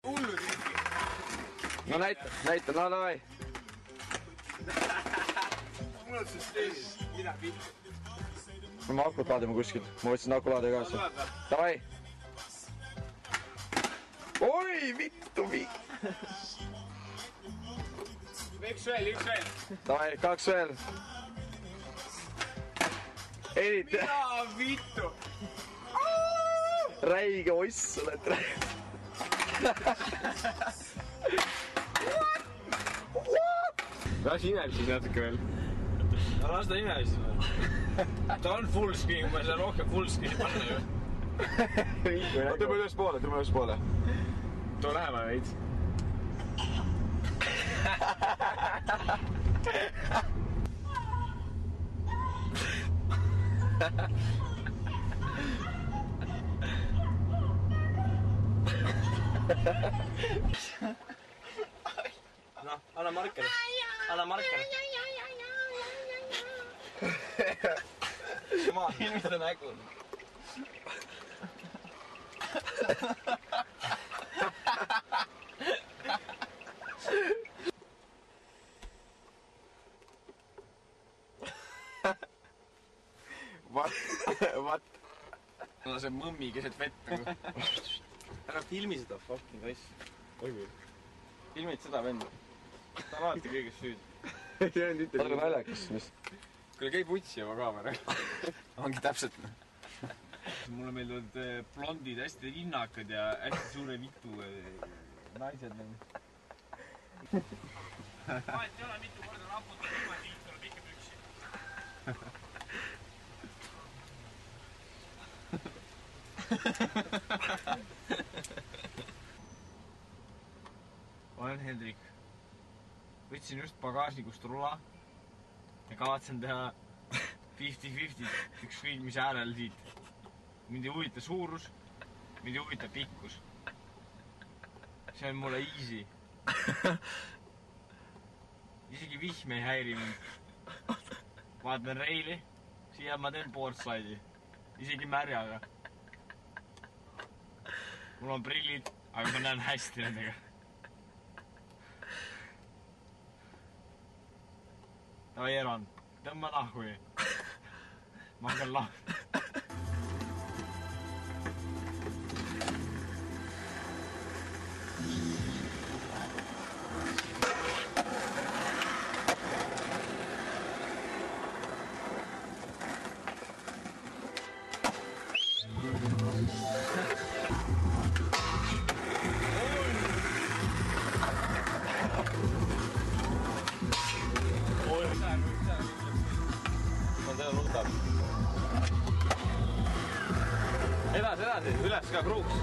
Hullud ikka. No näita, no davai. Mul on süsteemis. Mida pilt? Ma akut vaatame kuskilt. Ma võtsin akulaade kaasa. Davai. Oi, vittu. Üks veel. Davai, 2 veel. Eriti. Mida vittu? Räige oss oled. Las ineb siis natuke veel. No las ta ineb siis veel. Ta on full screen, ma ei saa rohkem full screen panna ju. Tõmba üles poole. Too lähema veits. Noh, anna markeri. Maa, ilmita nägu. What? No see mõmmi keset vett nagu. Ära filmi seda fucking asja. Filmid seda vend. Ta on alati kõigest süüd. See on mitte naljakas, mis? Kuule, käi putsi oma kaamera. Ongi täpselt. Mulle meelduvad blondid, hästi linnakad ja hästi suure vitu naised. Vahet ei ole mitu korda raputada, kui tiit tuleb ikka püksi. Olen Hendrik. Võtsin just pagažnikust rula ja kavatsen teha 50-50 ükskõik mis äärel siit. Mind ei huvita suurus, mind ei huvita pikkus. See on mulle easy. Isegi vihm ei häiri mind. Vaatan reili, siia ma teen boardslidi. Isegi märjaga. Mul on prillid, aga ma näen hästi nendega. Davai Eron, tõmba nahhui. Ma hakkan lahti. Edasi, üles ka kruuks.